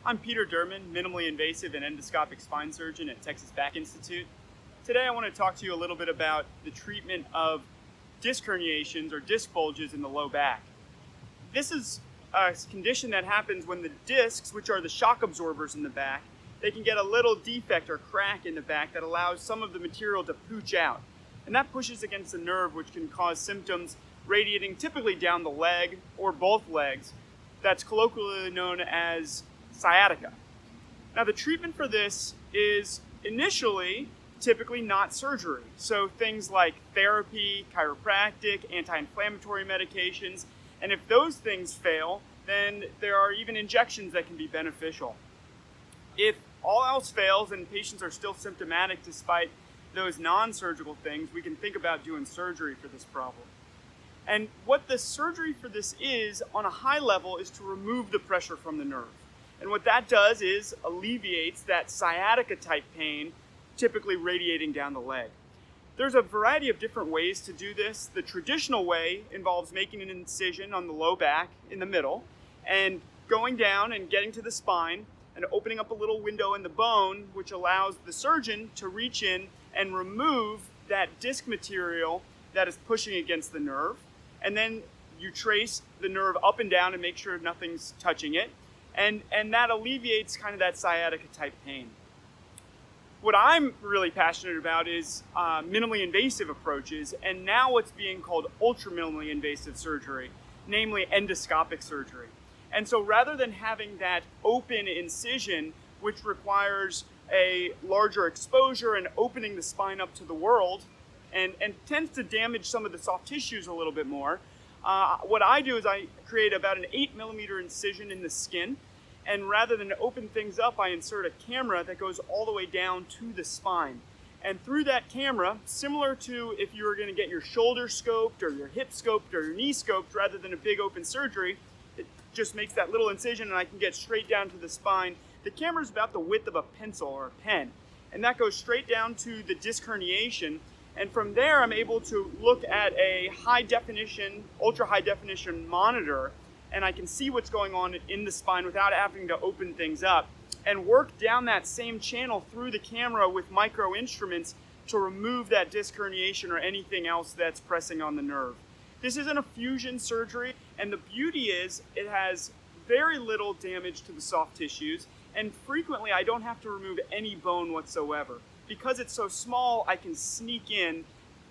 I'm Peter Derman, minimally invasive and endoscopic spine surgeon at Texas Back Institute. Today I want to talk to you a little bit about the treatment of disc herniations or disc bulges in the low back. This is a condition that happens when the discs, which are the shock absorbers in the back, they can get a little defect or crack in the back that allows some of the material to pooch out. And that pushes against the nerve, which can cause symptoms radiating typically down the leg or both legs. That's colloquially known as sciatica. Now the treatment for this is initially typically not surgery. So things like therapy, chiropractic, anti-inflammatory medications, and if those things fail, then there are even injections that can be beneficial. If all else fails and patients are still symptomatic despite those non-surgical things, we can think about doing surgery for this problem. And what the surgery for this is, on a high level, is to remove the pressure from the nerve. And what that does is alleviates that sciatica type pain, typically radiating down the leg. There's a variety of different ways to do this. The traditional way involves making an incision on the low back in the middle and going down and getting to the spine and opening up a little window in the bone, which allows the surgeon to reach in and remove that disc material that is pushing against the nerve. And then you trace the nerve up and down and make sure nothing's touching it. And that alleviates kind of that sciatica type pain. What I'm really passionate about is minimally invasive approaches, and now what's being called ultra minimally invasive surgery, namely endoscopic surgery. And so rather than having that open incision, which requires a larger exposure and opening the spine up to the world, and tends to damage some of the soft tissues a little bit more, what I do is I create about an 8mm incision in the skin, and rather than open things up, I insert a camera that goes all the way down to the spine. And through that camera, similar to if you were going to get your shoulder scoped or your hip scoped or your knee scoped rather than a big open surgery, it just makes that little incision and I can get straight down to the spine. The camera is about the width of a pencil or a pen, and that goes straight down to the disc herniation. And from there, I'm able to look at a high definition, ultra high definition monitor, and I can see what's going on in the spine without having to open things up, and work down that same channel through the camera with micro instruments to remove that disc herniation or anything else that's pressing on the nerve. This isn't a fusion surgery, and the beauty is it has very little damage to the soft tissues, and frequently I don't have to remove any bone whatsoever. Because it's so small, I can sneak in,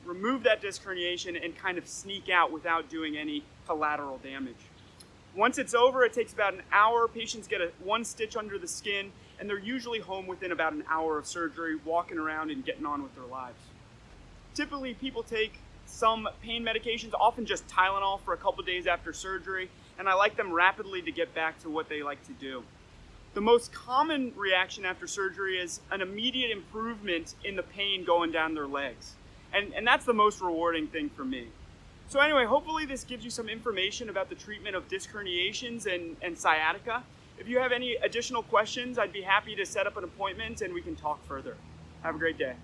remove that disc herniation, and kind of sneak out without doing any collateral damage. Once it's over, it takes about an hour. Patients get one stitch under the skin, and they're usually home within about an hour of surgery, walking around and getting on with their lives. Typically, people take some pain medications, often just Tylenol for a couple days after surgery, and I like them rapidly to get back to what they like to do. The most common reaction after surgery is an immediate improvement in the pain going down their legs. And that's the most rewarding thing for me. So anyway, hopefully this gives you some information about the treatment of disc herniations and sciatica. If you have any additional questions, I'd be happy to set up an appointment and we can talk further. Have a great day.